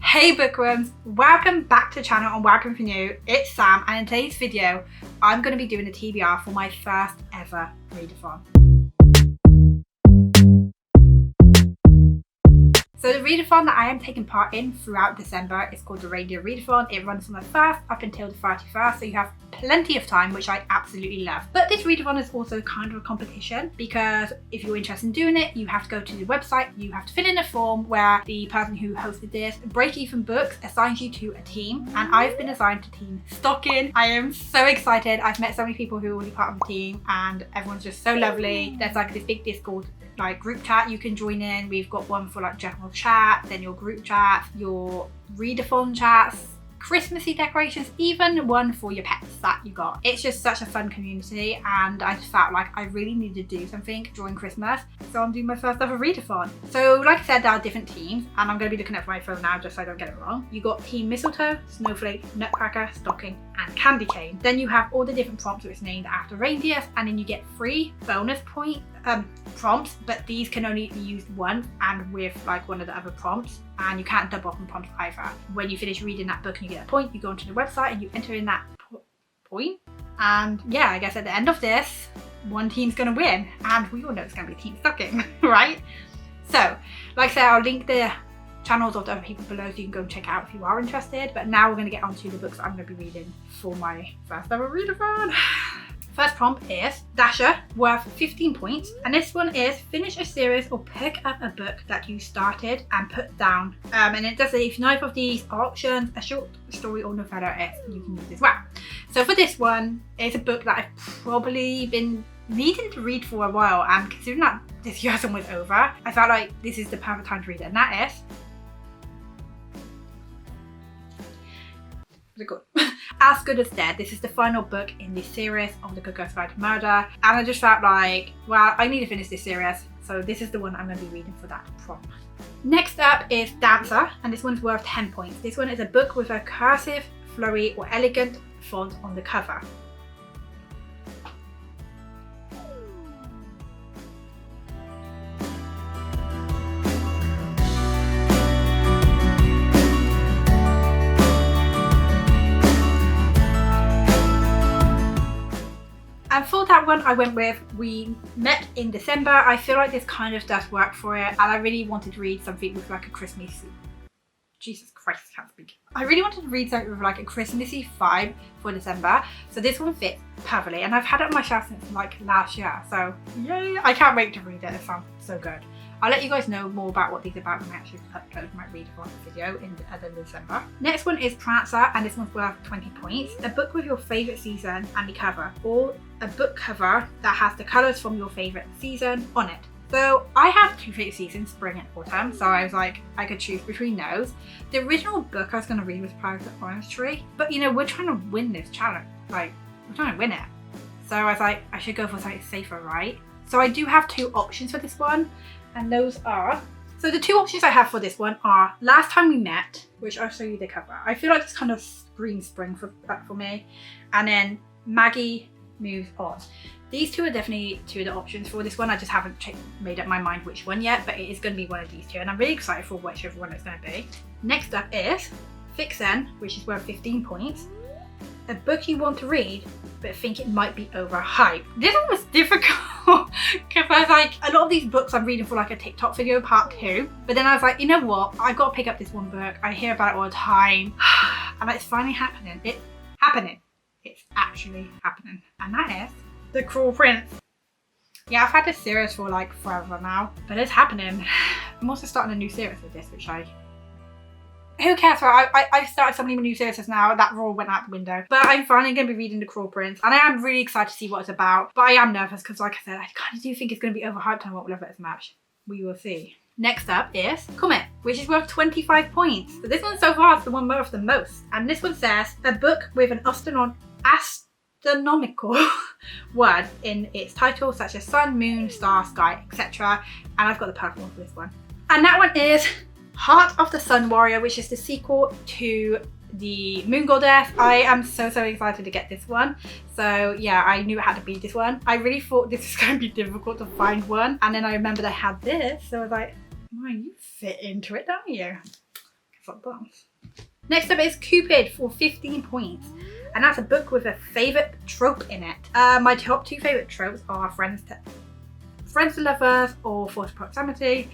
Hey bookworms, welcome back to the channel and welcome if you're new. It's Sam, and in today's video I'm going to be doing a TBR for my first ever readathon. So the readathon that I am taking part in throughout December is called the Reindeer Readathon. It runs from the 1st up until the 31st, so you have plenty of time, which I absolutely love. But this readathon is also kind of a competition because if you're interested in doing it, you have to go to the website, you have to fill in a form where the person who hosted this, Break Even Books, assigns you to a team, and I've been assigned to Team Stocking. I am so excited. I've met so many people who are already part of the team and everyone's just so lovely. There's like this big Discord group chat you can join in. We've got one for general chat, then your group chat, your readathon chats, Christmassy decorations, even one for your pets that you got. It's just such a fun community and I just felt like I really needed to do something during Christmas, so I'm doing my first ever readathon. So like I said, there are different teams and I'm going to be looking at my phone now just so I don't get it wrong. You got Team Mistletoe, Snowflake, Nutcracker, Stocking and Candy Cane. Then you have all the different prompts which are named after reindeers, and then you get 3 bonus prompts, but these can only be used once and with one of the other prompts, and you can't double up on prompts either. When you finish reading that book and you get a point, you go onto the website and you enter in that point, and yeah, I guess at the end of this, one team's gonna win, and we all know it's gonna be Team Stocking, right? So like I said, I'll link the channels of the other people below so you can go and check out if you are interested. But now we're going to get on to the books that I'm going to be reading for my first ever readathon. First prompt is Dasher, worth 15 points, and this one is finish a series or pick up a book that you started and put down. And it does say if neither of these are options, a short story or novella you can use as well. So for this one, it's a book that I've probably been needing to read for a while, and considering that this year's almost over, I felt like this is the perfect time to read it, and that is good. As Good as Dead. This is the final book in the series of the Good Girls Guide to Murder, and I just felt like, well, I need to finish this series, so this is the one I'm going to be reading for that prompt. Next up is Dancer, and this one's worth 10 points. This one is a book with a cursive, flowery or elegant font on the cover. And for that one, I went with We Met in December. I feel like this kind of does work for it, and I really wanted to read something with a Christmas. Jesus Christ, I can't speak. I really wanted to read something with a Christmassy vibe for December, so this one fits perfectly. And I've had it on my shelf since last year, so yay! I can't wait to read it. It sounds so good. I'll let you guys know more about what these are about when I actually upload my readathon video in December. Next one is Prancer, and this one's worth 20 points. A book with your favourite season and the cover, or a book cover that has the colours from your favourite season on it. So I have 2 favourite seasons, spring and autumn, so I was like, I could choose between those. The original book I was going to read was Private Orange Tree, but we're trying to win this challenge. We're trying to win it. So I was like, I should go for something safer, right? So I do have 2 options for this one. And those are, so the 2 options I have for this one are Last Time We Met, which I'll show you the cover. I feel like this kind of screams spring for me. And then Maggie Moves On. These 2 are definitely 2 of the options for this one. I just haven't made up my mind which one yet, but it is going to be one of these 2, and I'm really excited for whichever one it's going to be. Next up is Vixen, which is worth 15 points. A book you want to read but think it might be overhyped. This one was difficult because I was like, a lot of these books I'm reading for a TikTok video part 2, but then I was like, you know what, I've got to pick up this one book. I hear about it all the time and it's finally happening. It's happening. It's actually happening, and that is The Cruel Prince. Yeah, I've had this series for forever now, but it's happening. I'm also starting a new series with this, which who cares? I've started so many new series now that all went out the window. But I'm finally going to be reading The Cruel Prince, and I am really excited to see what it's about. But I am nervous because, like I said, I kind of do think it's going to be overhyped and I won't love it as much. We will see. Next up is Comet, which is worth 25 points. So this one so far is the one worth the most. And this one says, a book with an astronomical word in its title, such as sun, moon, star, sky, etc. And I've got the perfect one for this one. And that one is Heart of the Sun Warrior, which is the sequel to the Moon Goddess. I am so excited to get this one. So yeah, I knew it had to be this one. I really thought this was going to be difficult to find one, and then I remembered I had this, so I was like, oh, you fit into it, don't you? Stop bums. Next up is Cupid for 15 points. And that's a book with a favourite trope in it. My top 2 favourite tropes are friends to lovers or forced proximity.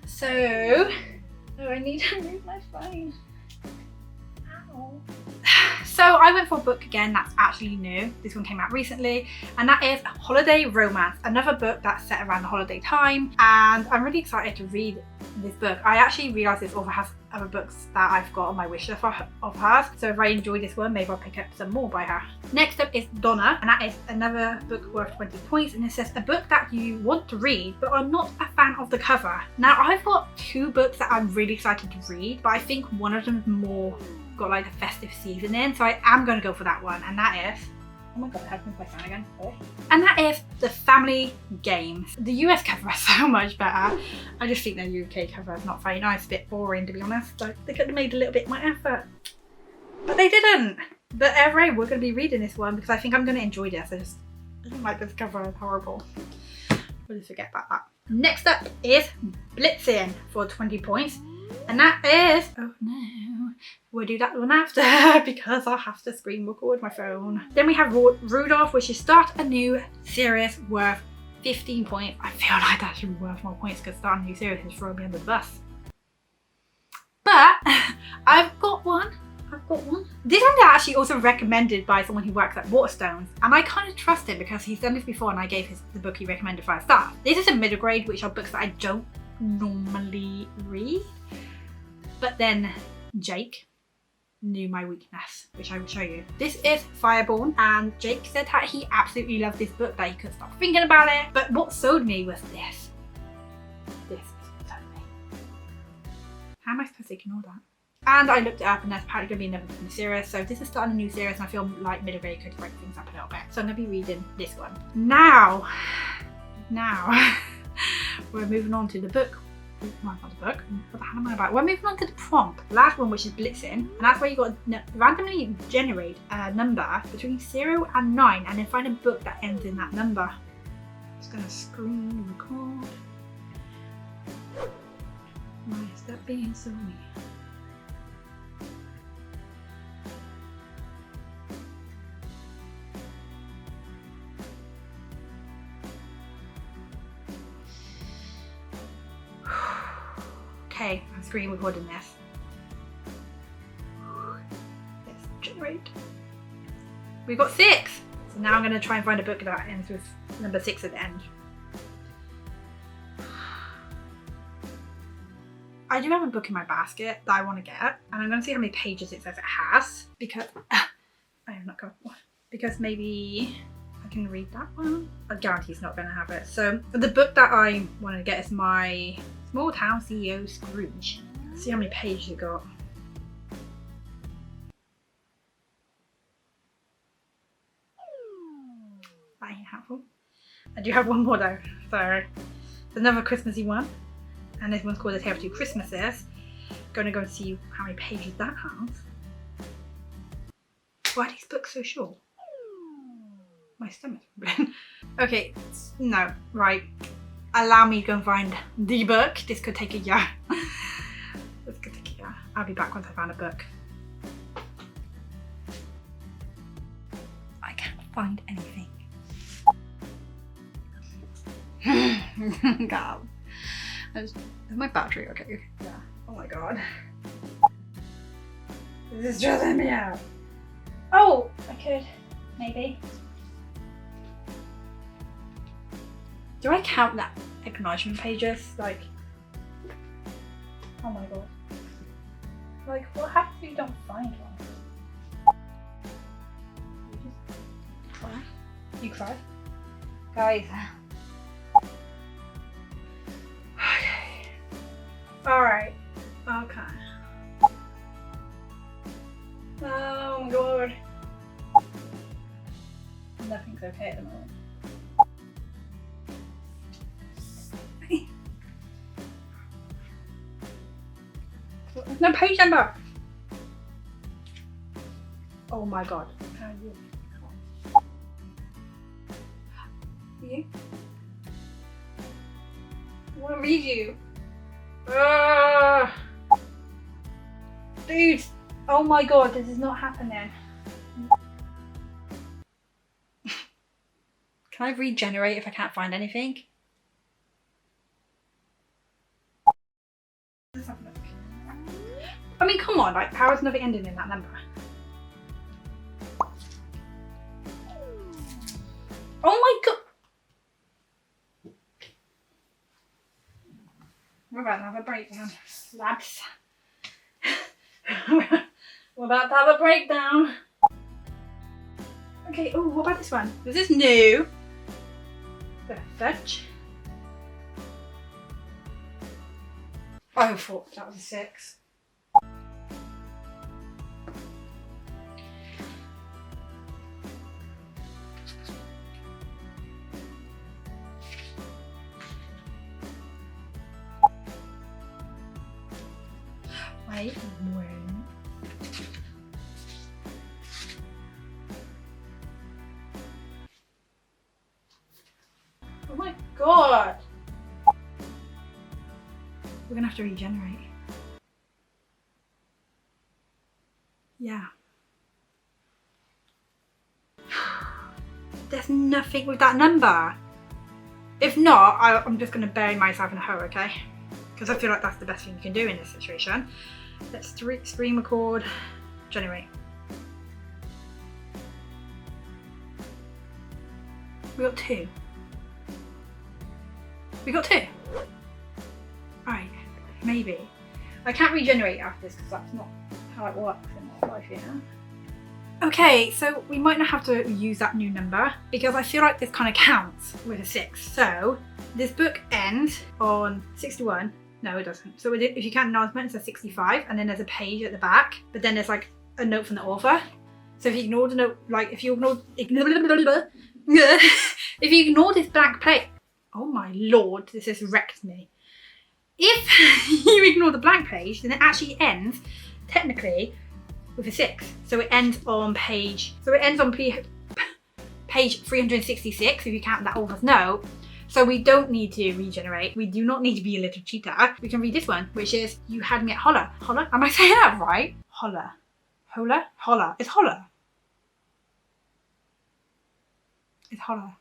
So, I need to move my phone. Ow. So I went for a book again that's actually new. This one came out recently, and that is Holiday Romance, another book that's set around the holiday time, and I'm really excited to read this book. I actually realised this author has other books that I've got on my wish list of hers, so if I enjoy this one, maybe I'll pick up some more by her. Next up is Donna, and that is another book worth 20 points, and it says a book that you want to read but are not a fan of the cover. Now I've got 2 books that I'm really excited to read, but I think one of them is more got like the festive season in, so I am going to go for that one, and that is, oh my god, I have to move my phone again. Sorry. And that is The Family Games. The US cover is so much better. I just think the UK cover is not very nice, a bit boring to be honest. Like, they could have made a little bit more effort, but they didn't. But anyway, we're going to be reading this one because I think I'm going to enjoy this. I don't like this cover, it's horrible. We'll just forget about that. Next up is Blitzing for 20 points, and that is, oh no, we'll do that one after because I'll have to screen record my phone. Then we have Rudolph, which is start a new series worth 15 points. I feel like that should be worth more points because starting a new series is throwing me under the bus. But I've got one. This one is actually also recommended by someone who works at Waterstones, and I kind of trust him because he's done this before and I gave the book he recommended 5 stars. This is a middle grade, which are books that I don't normally read. But then Jake knew my weakness, which I will show you. This is Fireborn, and Jake said that he absolutely loved this book, that he couldn't stop thinking about it. But what sold me was this. This is what sold me. How am I supposed to ignore that? And I looked it up, and there's apparently going to be another new series. So this is starting a new series, and I feel like middle grade could break things up a little bit. So I'm going to be reading this one. Now, we're moving on to the book. Not the book. What the hell am I about? We're moving on to the prompt. The last one, which is Blitzing, and that's where you got to randomly generate a number between 0 and 9, and then find a book that ends in that number. I'm just gonna screen record. Why is that being so weird? Okay, I'm screen recording this. Let's generate. We've got 6! So now I'm going to try and find a book that ends with number 6 at the end. I do have a book in my basket that I want to get, and I'm going to see how many pages it says it has, because I am not going to, because maybe I can read that one. I guarantee it's not going to have it. So the book that I want to get is my Small Town CEO Scrooge. Let's see how many pages it got. That ain't helpful. I do have one more though, so it's another Christmassy one, and this one's called A Tale of Two Christmases. Gonna go and see how many pages that has. Why are these books so short? My stomach's rumbling. Okay, no, right. Allow me to go and find the book. This could take a year. This could take a year. I'll be back once I found a book. I can't find anything. God. Is my battery okay? Yeah. Oh my god. This is stressing me out. Oh, I could, maybe. Do I count that acknowledgement pages? Like, oh my god. Like, what happens if you don't find one? You just cry? You cry? Guys. Okay. Alright. Okay. Oh my god. Nothing's okay at the moment. There's no page number! Oh my god. How are you? You? I want to read you. Dude, oh my god, this is not happening. Can I regenerate if I can't find anything? Let's have a look. I mean, come on, like, how is nothing ending in that number? Oh my god! We're about to have a breakdown, lads. We're about to have a breakdown. Okay, oh, what about this one? This is new. The fudge. I thought that was a 6. Wait, when? Oh my god! We're gonna have to regenerate. Yeah. There's nothing with that number. If not, I'm just gonna bury myself in a hole, okay? Because I feel like that's the best thing you can do in this situation. Let's screen record, generate. We got 2. We got 2. Right, maybe. I can't regenerate after this because that's not how it works in my life, yeah? Okay, so we might not have to use that new number because I feel like this kind of counts with a 6. So this book ends on 61. No, it doesn't. So if you count acknowledgement, it's a 65, and then there's a page at the back, but then there's like a note from the author. So if you ignore the note, like if you ignore if you ignore this blank page, oh my lord, this has wrecked me. If you ignore the blank page, then it actually ends technically with a 6. So it ends on page. So it ends on page 366 if you count that author's note. So we don't need to regenerate. We do not need to be a little cheater. We can read this one, which is "You had me at holler." Holler? Am I saying that right? Holler. Holler? Holler. It's holler. It's holler.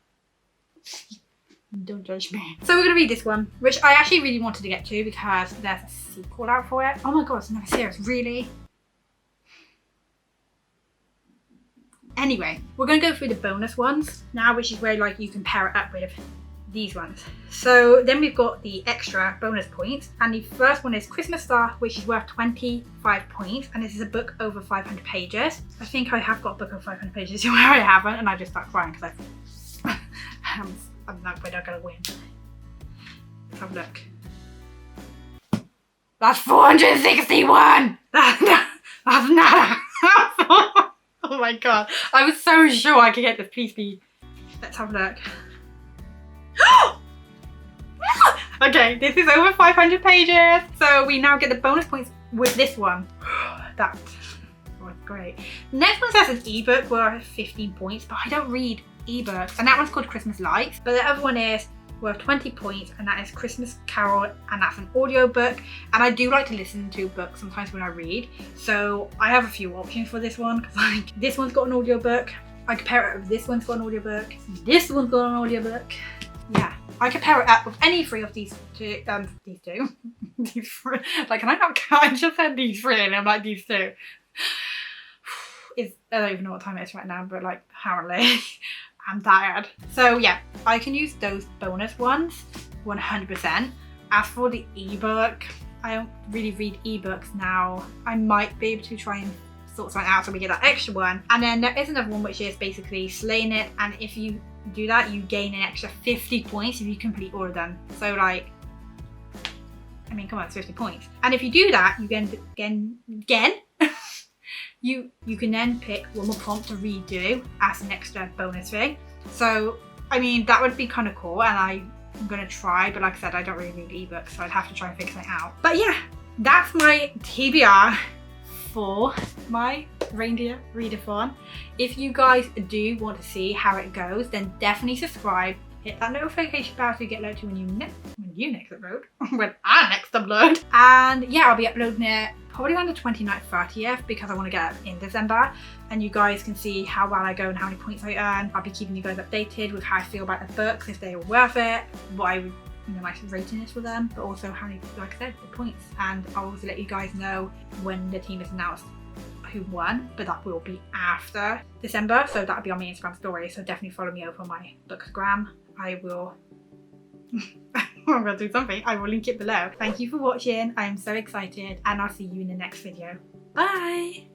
Don't judge me. So we're gonna read this one, which I actually really wanted to get to because there's a sequel out for it. Oh my god, it's another series, really? Anyway, we're gonna go through the bonus ones now, which is where like you can pair it up with these ones. So then we've got the extra bonus points, and the first one is Christmas Star, which is worth 25 points, and this is a book over 500 pages. I think I have got a book over 500 pages where I haven't, and I just start crying because I'm not gonna win. Let's have a look. That's 461! That's not oh my god, I was so sure I could get this. Please be. Let's have a look. Okay, this is over 500 pages. So we now get the bonus points with this one. That was great. The next one says an ebook worth 15 points, but I don't read ebooks. And that one's called Christmas Lights. But the other one is worth 20 points, and that is Christmas Carol, and that's an audiobook. And I do like to listen to books sometimes when I read. So I have a few options for this one, because like this one's got an audiobook. I could pair it with this one's got an audiobook. This one's got an audiobook. Yeah, I could pair it up with any 3 of these two. These two. These 3. Like, can I not count? I just said these 3 and I'm like, these 2. I don't even know what time it is right now, but like, apparently I'm tired. So yeah, I can use those bonus ones 100%. As for the ebook, I don't really read ebooks now. I might be able to try and sort something out so we get that extra one. And then there is another one which is basically slaying it, and if you do that you gain an extra 50 points if you complete all of them. So like, I mean, come on, it's 50 points. And if you do that, you you can then pick one more prompt to redo as an extra bonus thing. So I mean, that would be kind of cool, and I'm gonna try, but like I said, I don't really read ebooks, so I'd have to try and figure something out. But yeah, that's my TBR for my Reindeer Readathon. If you guys do want to see how it goes, then definitely subscribe, hit that notification bell so you get alerted when you next upload. When I next upload. And yeah, I'll be uploading it probably around the 29th, 30th because I want to get it in December, and you guys can see how well I go and how many points I earn. I'll be keeping you guys updated with how I feel about the books, if they are worth it, what I would, you know, my rating is for them, but also how many, like I said, the points. And I'll also let you guys know when the team is announced who won, but that will be after December, so that'll be on my Instagram story, so definitely follow me over on my bookstagram. I will I'm gonna do something. I will link it below. Thank you for watching. I am so excited, and I'll see you in the next video. Bye.